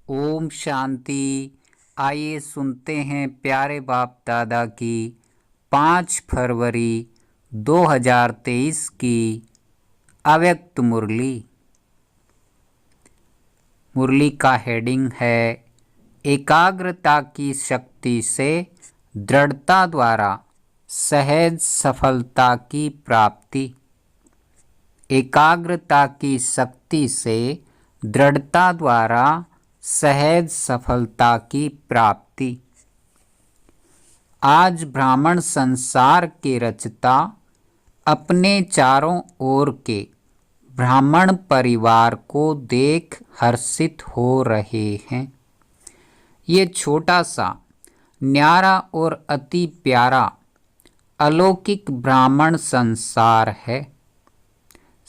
ओम शांति। आइए सुनते हैं प्यारे बाप दादा की 5 फरवरी 2023 की अव्यक्त मुरली। मुरली का हेडिंग है एकाग्रता की शक्ति से दृढ़ता द्वारा सहज सफलता की प्राप्ति। एकाग्रता की शक्ति से दृढ़ता द्वारा सहज सफलता की प्राप्ति। आज ब्राह्मण संसार के रचता अपने चारों ओर के ब्राह्मण परिवार को देख हर्षित हो रहे हैं। ये छोटा सा न्यारा और अति प्यारा अलौकिक ब्राह्मण संसार है।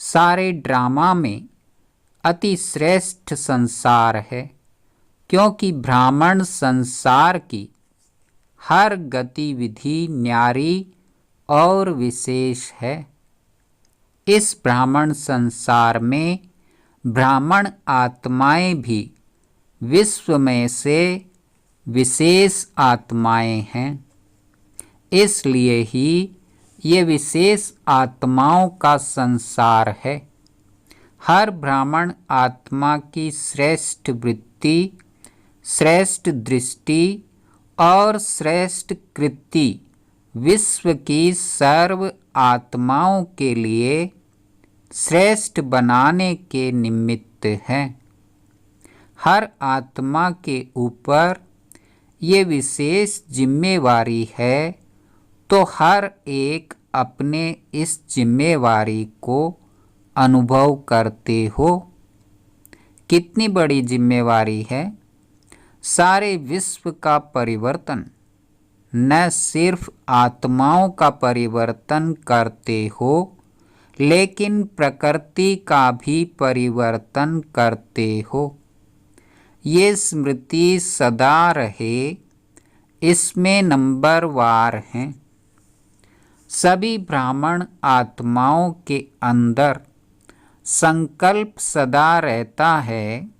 सारे ड्रामा में अति श्रेष्ठ संसार है, क्योंकि ब्राह्मण संसार की हर गतिविधि न्यारी और विशेष है। इस ब्राह्मण संसार में ब्राह्मण आत्माएं भी विश्व में से विशेष आत्माएं हैं। इसलिए ही ये विशेष आत्माओं का संसार है। हर ब्राह्मण आत्मा की श्रेष्ठ वृत्ति, श्रेष्ठ दृष्टि और श्रेष्ठ कृति विश्व की सर्व आत्माओं के लिए श्रेष्ठ बनाने के निमित्त है। हर आत्मा के ऊपर ये विशेष जिम्मेवारी है, तो हर एक अपने इस जिम्मेवारी को अनुभव करते हो। कितनी बड़ी जिम्मेवारी है। सारे विश्व का परिवर्तन, न सिर्फ आत्माओं का परिवर्तन करते हो, लेकिन प्रकृति का भी परिवर्तन करते हो। ये स्मृति सदा रहे, इसमें नंबरवार हैं। सभी ब्राह्मण आत्माओं के अंदर संकल्प सदा रहता है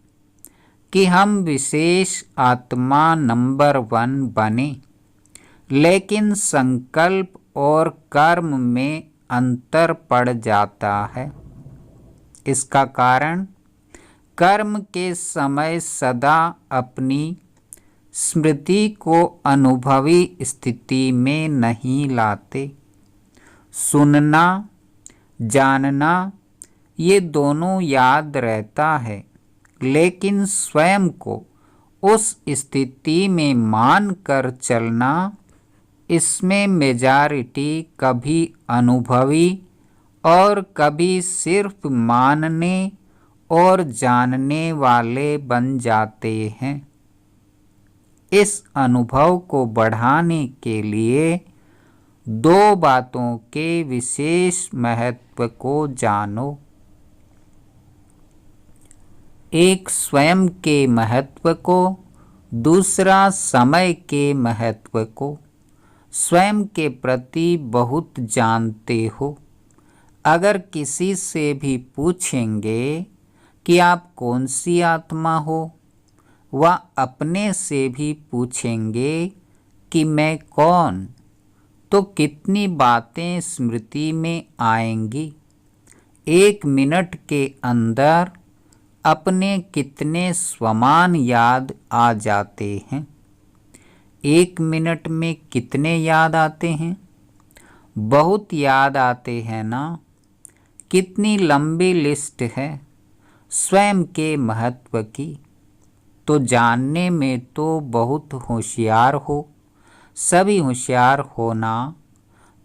कि हम विशेष आत्मा नंबर 1 बने, लेकिन संकल्प और कर्म में अंतर पड़ जाता है। इसका कारण कर्म के समय सदा अपनी स्मृति को अनुभवी स्थिति में नहीं लाते। सुनना, जानना ये दोनों याद रहता है, लेकिन स्वयं को उस स्थिति में मान कर चलना, इसमें मेजॉरिटी कभी अनुभवी और कभी सिर्फ मानने और जानने वाले बन जाते हैं। इस अनुभव को बढ़ाने के लिए 2 बातों के विशेष महत्व को जानो। एक स्वयं के महत्व को, दूसरा समय के महत्व को। स्वयं के प्रति बहुत जानते हो। अगर किसी से भी पूछेंगे कि आप कौन सी आत्मा हो, वह अपने से भी पूछेंगे कि मैं कौन, तो कितनी बातें स्मृति में आएंगी। 1 मिनट के अंदर अपने कितने स्वमान याद आ जाते हैं। 1 मिनट में कितने याद आते हैं? बहुत याद आते हैं ना। कितनी लंबी लिस्ट है स्वयं के महत्व की। तो जानने में तो बहुत होशियार हो, सभी होशियार होना,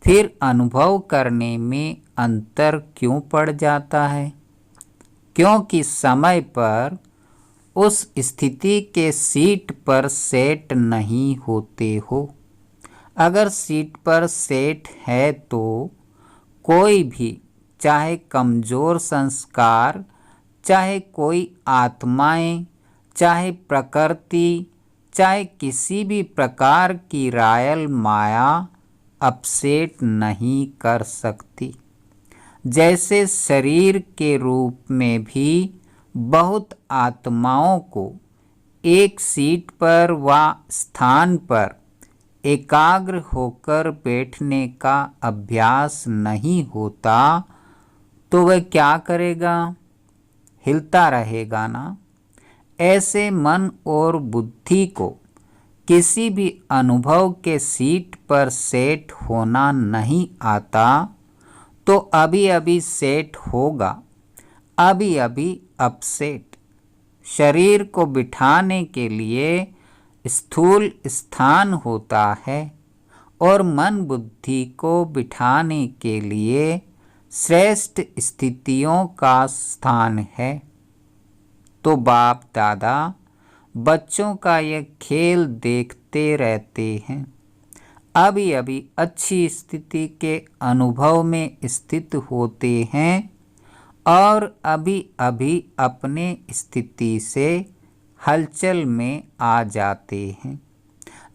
फिर अनुभव करने में अंतर क्यों पड़ जाता है? क्योंकि समय पर उस स्थिति के सीट पर सेट नहीं होते हो। अगर सीट पर सेट है तो कोई भी, चाहे कमज़ोर संस्कार, चाहे कोई आत्माएं, चाहे प्रकृति, चाहे किसी भी प्रकार की रायल माया अपसेट नहीं कर सकती। जैसे शरीर के रूप में भी बहुत आत्माओं को एक सीट पर व स्थान पर एकाग्र होकर बैठने का अभ्यास नहीं होता तो वह क्या करेगा? हिलता रहेगा ना। ऐसे मन और बुद्धि को किसी भी अनुभव के सीट पर सेट होना नहीं आता तो अभी अभी सेट होगा, अभी अभी अपसेट। शरीर को बिठाने के लिए स्थूल स्थान होता है और मन बुद्धि को बिठाने के लिए श्रेष्ठ स्थितियों का स्थान है। तो बाप दादा बच्चों का यह खेल देखते रहते हैं, अभी अभी अच्छी स्थिति के अनुभव में स्थित होते हैं और अभी अभी अपने स्थिति से हलचल में आ जाते हैं।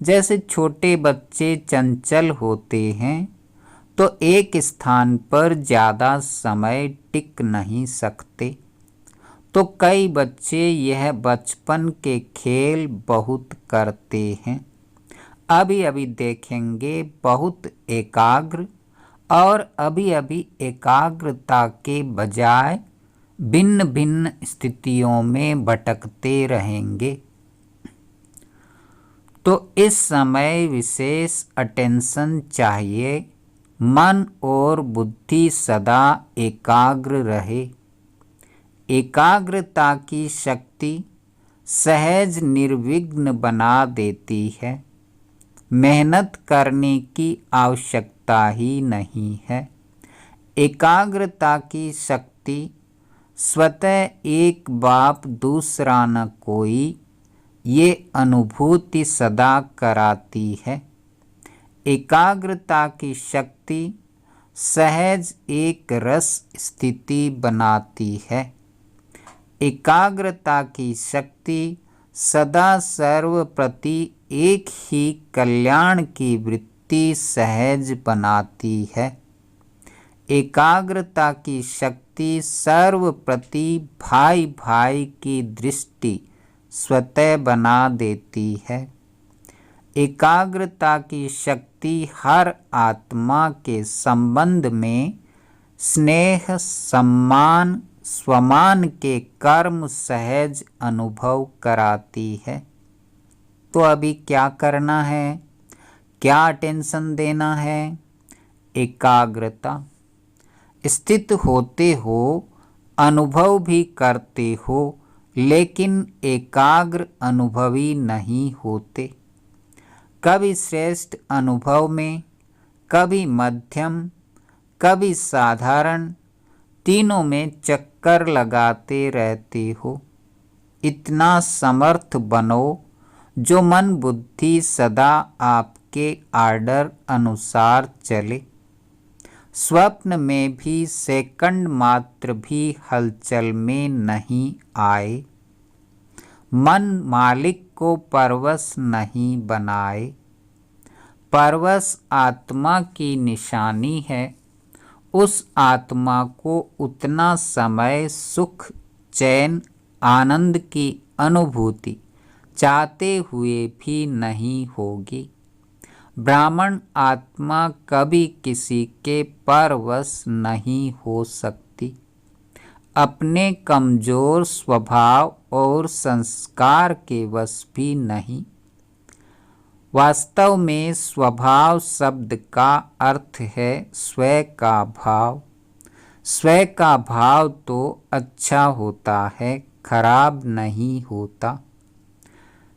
जैसे छोटे बच्चे चंचल होते हैं तो एक स्थान पर ज़्यादा समय टिक नहीं सकते। तो कई बच्चे यह बचपन के खेल बहुत करते हैं, अभी अभी देखेंगे बहुत एकाग्र, और अभी अभी एकाग्रता के बजाय भिन्न भिन्न स्थितियों में भटकते रहेंगे। तो इस समय विशेष अटेंशन चाहिए, मन और बुद्धि सदा एकाग्र रहे। एकाग्रता की शक्ति सहज निर्विघ्न बना देती है, मेहनत करने की आवश्यकता ही नहीं है। एकाग्रता की शक्ति स्वतः एक बाप दूसरा न कोई, ये अनुभूति सदा कराती है। एकाग्रता की शक्ति सहज एक रस स्थिति बनाती है। एकाग्रता की शक्ति सदा सर्व प्रति एक ही कल्याण की वृत्ति सहज बनाती है। एकाग्रता की शक्ति सर्व प्रति भाई भाई की दृष्टि स्वतः बना देती है। एकाग्रता की शक्ति हर आत्मा के संबंध में स्नेह, सम्मान, स्वमान के कर्म सहज अनुभव कराती है। तो अभी क्या करना है, क्या अटेंशन देना है? एकाग्रता। स्थित होते हो, अनुभव भी करते हो, लेकिन एकाग्र अनुभवी नहीं होते। कभी श्रेष्ठ अनुभव में, कभी मध्यम, कभी साधारण, तीनों में चक्कर लगाते रहते हो। इतना समर्थ बनो जो मन बुद्धि सदा आपके आर्डर अनुसार चले। स्वप्न में भी सेकंड मात्र भी हलचल में नहीं आए। मन मालिक को परवश नहीं बनाए। परवश आत्मा की निशानी है। उस आत्मा को उतना समय सुख, चैन, आनंद की अनुभूति चाहते हुए भी नहीं होगी। ब्राह्मण आत्मा कभी किसी के परवश नहीं हो सकती। अपने कमजोर स्वभाव और संस्कार के वश भी नहीं। वास्तव में स्वभाव शब्द का अर्थ है स्व का भाव। स्व का भाव तो अच्छा होता है, खराब नहीं होता।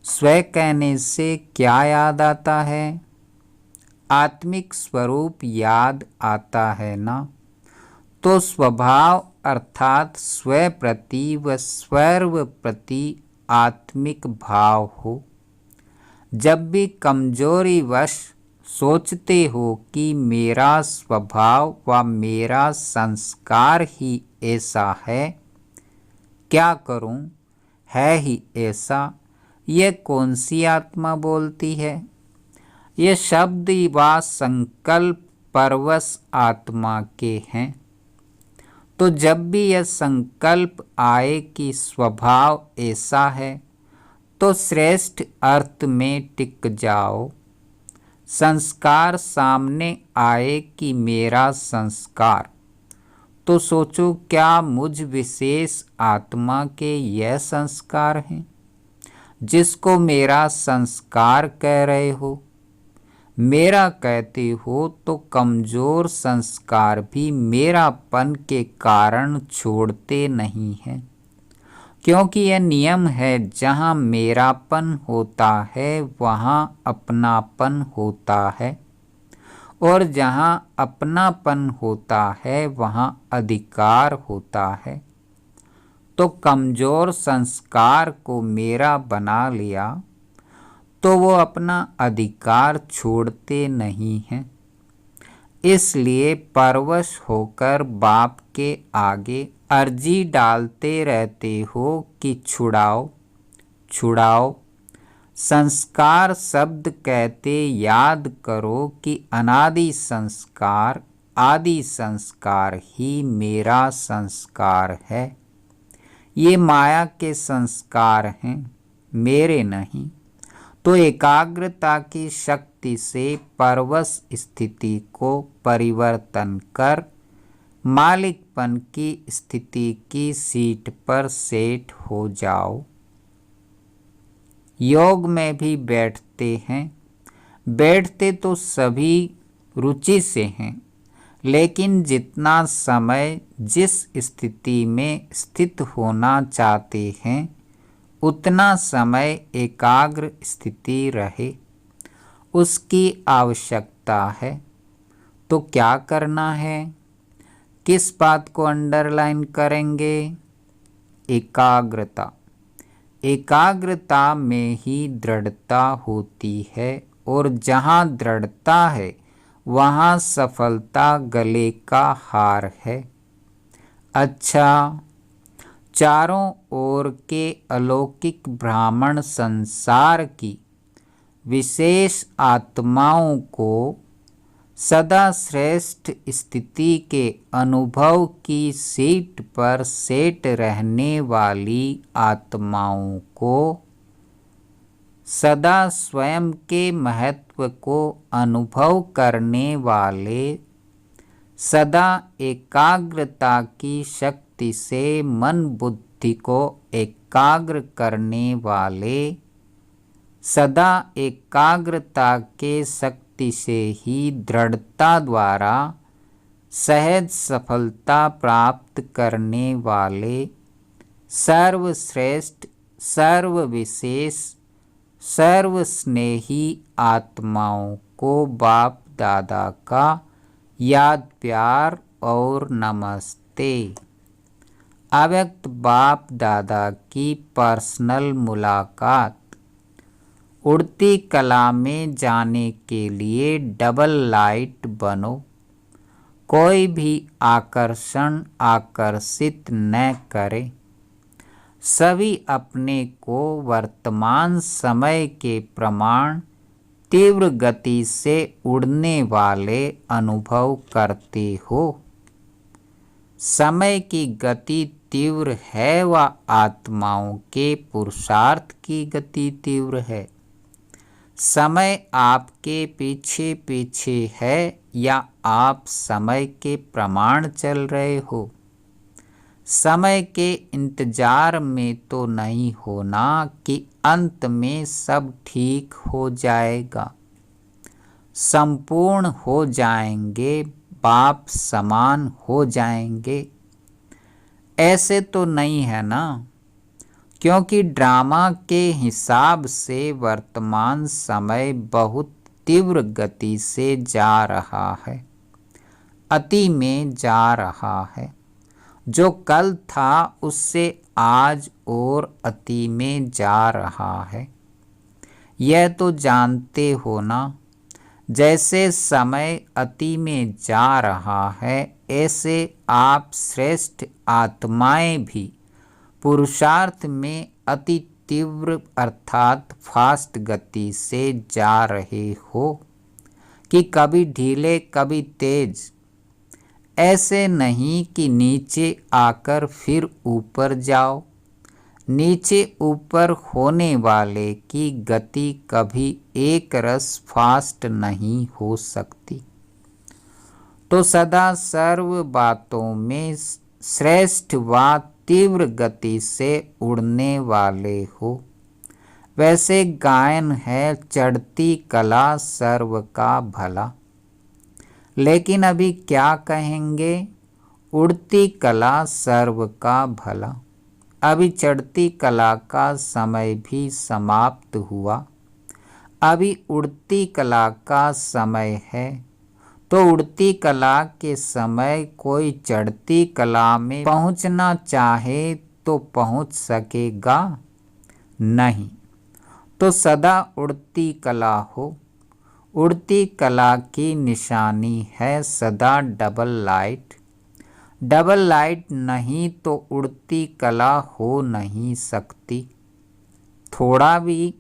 स्व कहने से क्या याद आता है? आत्मिक स्वरूप याद आता है ना। तो स्वभाव अर्थात स्व प्रति व सर्व प्रति आत्मिक भाव हो। जब भी कमजोरी वश सोचते हो कि मेरा स्वभाव व मेरा संस्कार ही ऐसा है, क्या करूं, है ही ऐसा, ये कौन सी आत्मा बोलती है? ये शब्द व संकल्प परवश आत्मा के हैं। तो जब भी यह संकल्प आए कि स्वभाव ऐसा है, तो श्रेष्ठ अर्थ में टिक जाओ। संस्कार सामने आए कि मेरा संस्कार, तो सोचो क्या मुझ विशेष आत्मा के यह संस्कार हैं जिसको मेरा संस्कार कह रहे हो। मेरा कहते हो तो कमजोर संस्कार भी मेरापन के कारण छोड़ते नहीं हैं, क्योंकि यह नियम है, जहाँ मेरापन होता है वहाँ अपनापन होता है, और जहाँ अपनापन होता है वहाँ अधिकार होता है। तो कमजोर संस्कार को मेरा बना लिया तो वो अपना अधिकार छोड़ते नहीं हैं। इसलिए परवश होकर बाप के आगे अर्जी डालते रहते हो कि छुड़ाओ छुड़ाओ। संस्कार शब्द कहते याद करो कि अनादि संस्कार आदि संस्कार ही मेरा संस्कार है। ये माया के संस्कार हैं, मेरे नहीं। तो एकाग्रता की शक्ति से परवश स्थिति को परिवर्तन कर मालिकपन की स्थिति की सीट पर सेट हो जाओ। योग में भी बैठते हैं, बैठते तो सभी रुचि से हैं, लेकिन जितना समय जिस स्थिति में स्थित होना चाहते हैं उतना समय एकाग्र स्थिति रहे, उसकी आवश्यकता है। तो क्या करना है, किस बात को अंडरलाइन करेंगे? एकाग्रता। एकाग्रता में ही दृढ़ता होती है, और जहाँ दृढ़ता है वहाँ सफलता गले का हार है। अच्छा, चारों ओर के अलौकिक ब्राह्मण संसार की विशेष आत्माओं को सदा श्रेष्ठ स्थिति के अनुभव की सीट पर सेट रहने वाली आत्माओं को सदा स्वयं के महत्व को अनुभव करने वाले, सदा एकाग्रता की शक्ति से मन बुद्धि को एकाग्र करने वाले, सदा एकाग्रता के शक्ति से ही दृढ़ता द्वारा सहज सफलता प्राप्त करने वाले, सर्वश्रेष्ठ सर्वविशेष सर्वस्नेही आत्माओं को बाप दादा का याद प्यार और नमस्ते। अव्यक्त बाप दादा की पर्सनल मुलाकात। उड़ती कला में जाने के लिए डबल लाइट बनो। कोई भी आकर्षण आकर्षित न करे। सभी अपने को वर्तमान समय के प्रमाण तीव्र गति से उड़ने वाले अनुभव करते हो। समय की गति तीव्र है व आत्माओं के पुरुषार्थ की गति तीव्र है। समय आपके पीछे पीछे है या आप समय के प्रमाण चल रहे हो। समय के इंतजार में तो नहीं होना कि अंत में सब ठीक हो जाएगा, संपूर्ण हो जाएंगे, बाप समान हो जाएंगे, ऐसे तो नहीं है ना। क्योंकि ड्रामा के हिसाब से वर्तमान समय बहुत तीव्र गति से जा रहा है, अति में जा रहा है। जो कल था उससे आज और अति में जा रहा है। यह तो जानते हो ना। जैसे समय अति में जा रहा है, ऐसे आप श्रेष्ठ आत्माएं भी पुरुषार्थ में अति तीव्र अर्थात फास्ट गति से जा रहे हो कि कभी ढीले कभी तेज। ऐसे नहीं कि नीचे आकर फिर ऊपर जाओ, नीचे ऊपर होने वाले की गति कभी एक रस फास्ट नहीं हो सकती। तो सदा सर्व बातों में श्रेष्ठ व तीव्र गति से उड़ने वाले हो। वैसे गायन है चढ़ती कला सर्व का भला। लेकिन अभी क्या कहेंगे? उड़ती कला सर्व का भला। अभी चढ़ती कला का समय भी समाप्त हुआ। अभी उड़ती कला का समय है। तो उड़ती कला के समय कोई चढ़ती कला में पहुंचना चाहे तो पहुंच सकेगा नहीं। तो सदा उड़ती कला हो। उड़ती कला की निशानी है सदा डबल लाइट। डबल लाइट नहीं तो उड़ती कला हो नहीं सकती। थोड़ा भी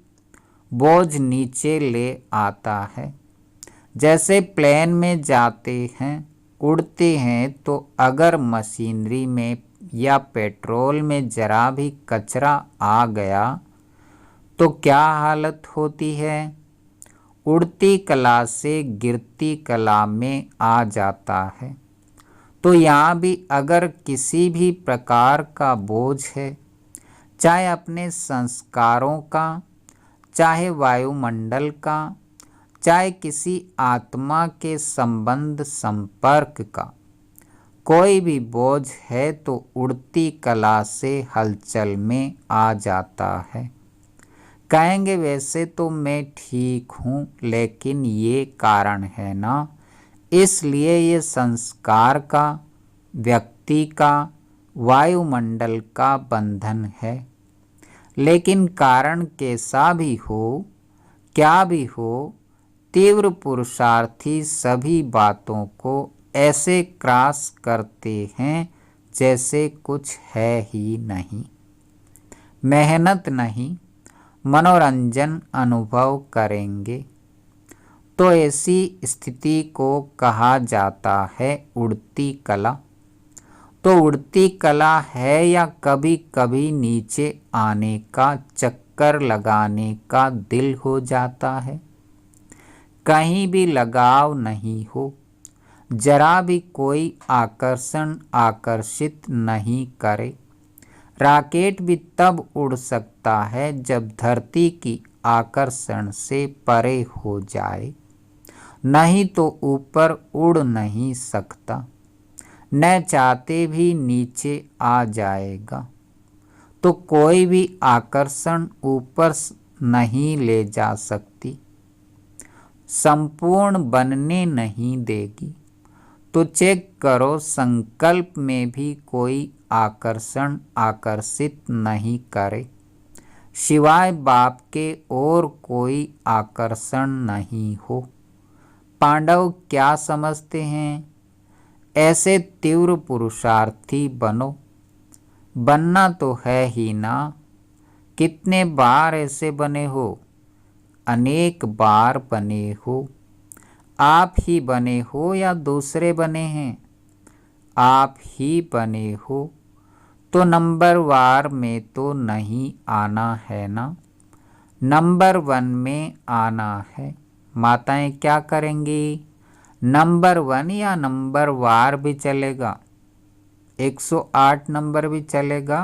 बोझ नीचे ले आता है। जैसे प्लेन में जाते हैं, उड़ते हैं, तो अगर मशीनरी में या पेट्रोल में जरा भी कचरा आ गया तो क्या हालत होती है? उड़ती कला से गिरती कला में आ जाता है। तो यहाँ भी अगर किसी भी प्रकार का बोझ है, चाहे अपने संस्कारों का, चाहे वायुमंडल का, चाहे किसी आत्मा के संबंध संपर्क का, कोई भी बोझ है तो उड़ती कला से हलचल में आ जाता है। कहेंगे वैसे तो मैं ठीक हूँ, लेकिन ये कारण है ना, इसलिए ये संस्कार का, व्यक्ति का, वायुमंडल का बंधन है। लेकिन कारण कैसा भी हो, क्या भी हो, तीव्र पुरुषार्थी सभी बातों को ऐसे क्रॉस करते हैं जैसे कुछ है ही नहीं। मेहनत नहीं, मनोरंजन अनुभव करेंगे। तो ऐसी स्थिति को कहा जाता है उड़ती कला। तो उड़ती कला है या कभी कभी नीचे आने का, चक्कर लगाने का दिल हो जाता है। कहीं भी लगाव नहीं हो, जरा भी कोई आकर्षण आकर्षित नहीं करे। रॉकेट भी तब उड़ सकता है जब धरती की आकर्षण से परे हो जाए, नहीं तो ऊपर उड़ नहीं सकता। न चाहते भी नीचे आ जाएगा। तो कोई भी आकर्षण ऊपर नहीं ले जा सकती, संपूर्ण बनने नहीं देगी। तो चेक करो, संकल्प में भी कोई आकर्षण आकर्षित नहीं करे, सिवाय बाप के और कोई आकर्षण नहीं हो। पांडव क्या समझते हैं? ऐसे तीव्र पुरुषार्थी बनो। बनना तो है ही ना। कितने बार ऐसे बने हो? अनेक बार बने हो। आप ही बने हो या दूसरे बने हैं? आप ही बने हो। तो नंबर वार में तो नहीं आना है ना, नंबर 1 में आना है। माताएं क्या करेंगी? नंबर 1 या नंबर वार भी चलेगा, 108 नंबर भी चलेगा।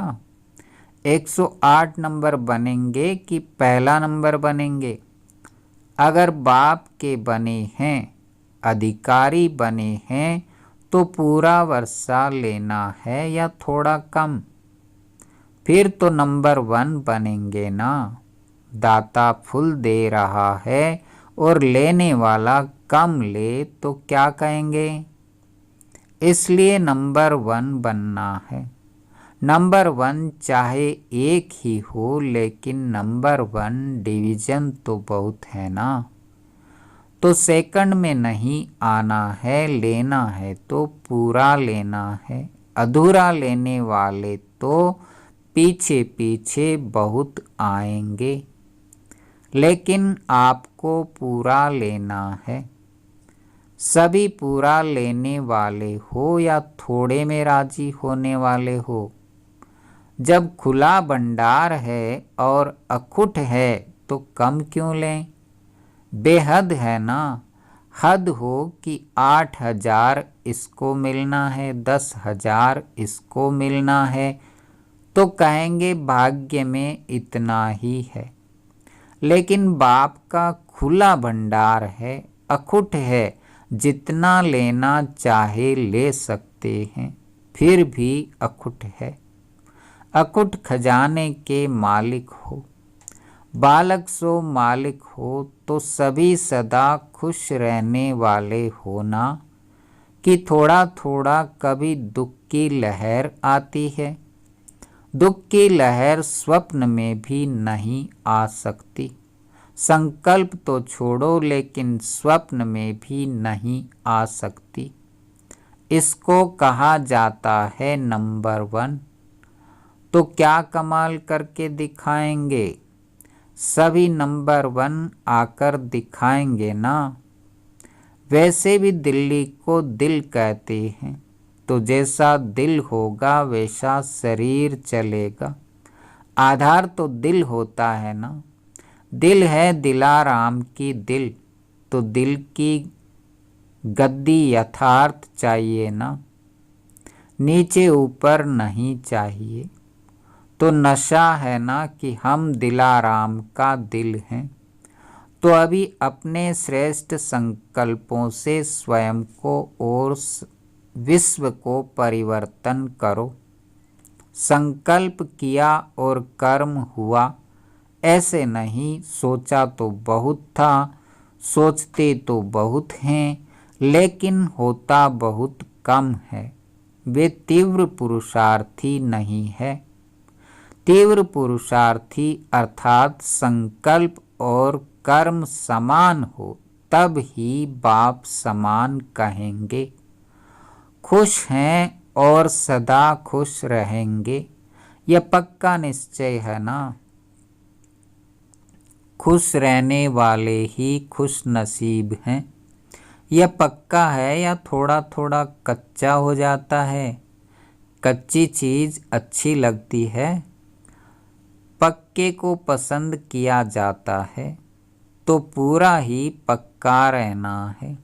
108 नंबर बनेंगे कि पहला नंबर बनेंगे? अगर बाप के बने हैं, अधिकारी बने हैं, तो पूरा वर्षा लेना है या थोड़ा कम? फिर तो नंबर 1 बनेंगे ना। दाता फुल दे रहा है और लेने वाला कम ले तो क्या कहेंगे? इसलिए नंबर 1 बनना है। नंबर 1 चाहे एक ही हो, लेकिन नंबर 1 डिवीजन तो बहुत है ना। तो सेकंड में नहीं आना है, लेना है तो पूरा लेना है। अधूरा लेने वाले तो पीछे पीछे बहुत आएंगे, लेकिन आपको पूरा लेना है। सभी पूरा लेने वाले हो या थोड़े में राजी होने वाले हो? जब खुला भंडार है और अखुट है तो कम क्यों लें? बेहद है ना। हद हो कि 8,000 इसको मिलना है, 10,000 इसको मिलना है, तो कहेंगे भाग्य में इतना ही है। लेकिन बाप का खुला भंडार है, अखुट है, जितना लेना चाहे ले सकते हैं, फिर भी अखुट है। अखुट खजाने के मालिक हो, बालक सो मालिक हो, तो सभी सदा खुश रहने वाले होना कि थोड़ा थोड़ा कभी दुख की लहर आती है। दुख की लहर स्वप्न में भी नहीं आ सकती। संकल्प तो छोड़ो, लेकिन स्वप्न में भी नहीं आ सकती। इसको कहा जाता है नंबर 1। तो क्या कमाल करके दिखाएंगे? सभी नंबर 1 आकर दिखाएंगे ना। वैसे भी दिल्ली को दिल कहते हैं, तो जैसा दिल होगा वैसा शरीर चलेगा। आधार तो दिल होता है ना। दिल है दिलाराम की दिल, तो दिल की गद्दी यथार्थ चाहिए ना, नीचे ऊपर नहीं चाहिए। तो नशा है ना कि हम दिलाराम का दिल हैं। तो अभी अपने श्रेष्ठ संकल्पों से स्वयं को और विश्व को परिवर्तन करो। संकल्प किया और कर्म हुआ, ऐसे नहीं। सोचा तो बहुत था, सोचते तो बहुत हैं, लेकिन होता बहुत कम है। वे तीव्र पुरुषार्थी नहीं है। तीव्र पुरुषार्थी अर्थात संकल्प और कर्म समान हो, तब ही बाप समान कहेंगे। खुश हैं और सदा खुश रहेंगे, यह पक्का निश्चय है ना। खुश रहने वाले ही खुश नसीब हैं, यह पक्का है या थोड़ा थोड़ा कच्चा हो जाता है? कच्ची चीज़ अच्छी लगती है, पक्के को पसंद किया जाता है, तो पूरा ही पक्का रहना है।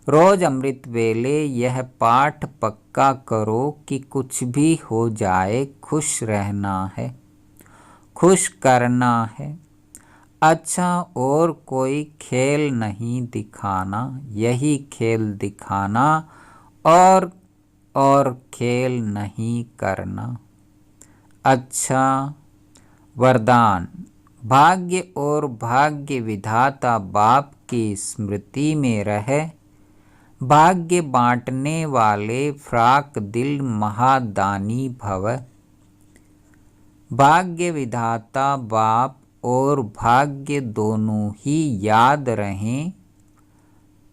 रोज अमृत वेले यह पाठ पक्का करो कि कुछ भी हो जाए खुश रहना है, खुश करना है। अच्छा और कोई खेल नहीं दिखाना, यही खेल दिखाना और खेल नहीं करना। अच्छा वरदान। भाग्य और भाग्य विधाता बाप की स्मृति में रहे। भाग्य बांटने वाले फ्राक दिल महादानी भव। भाग्य विधाता बाप और भाग्य दोनों ही याद रहें,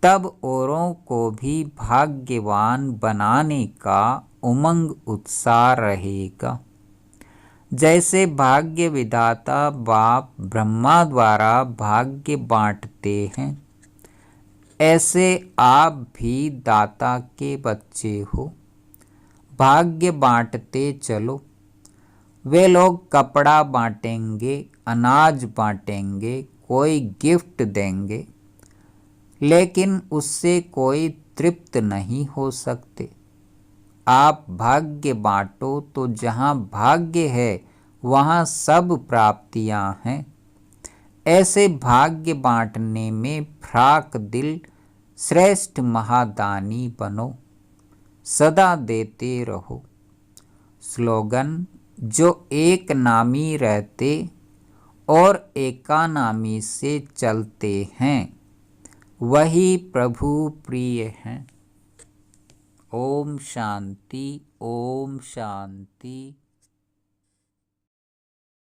तब औरों को भी भाग्यवान बनाने का उमंग उत्साह रहेगा। जैसे भाग्य विधाता बाप ब्रह्मा द्वारा भाग्य बांटते हैं, ऐसे आप भी दाता के बच्चे हो, भाग्य बांटते चलो। वे लोग कपड़ा बांटेंगे, अनाज बांटेंगे, कोई गिफ्ट देंगे, लेकिन उससे कोई तृप्त नहीं हो सकते। आप भाग्य बांटो तो जहाँ भाग्य है वहाँ सब प्राप्तियाँ हैं। ऐसे भाग्य बांटने में फ्राक दिल श्रेष्ठ महादानी बनो, सदा देते रहो। स्लोगन। जो एक नामी रहते और एकानामी से चलते हैं, वही प्रभु प्रिय हैं। ओम शांति, ओम शांति।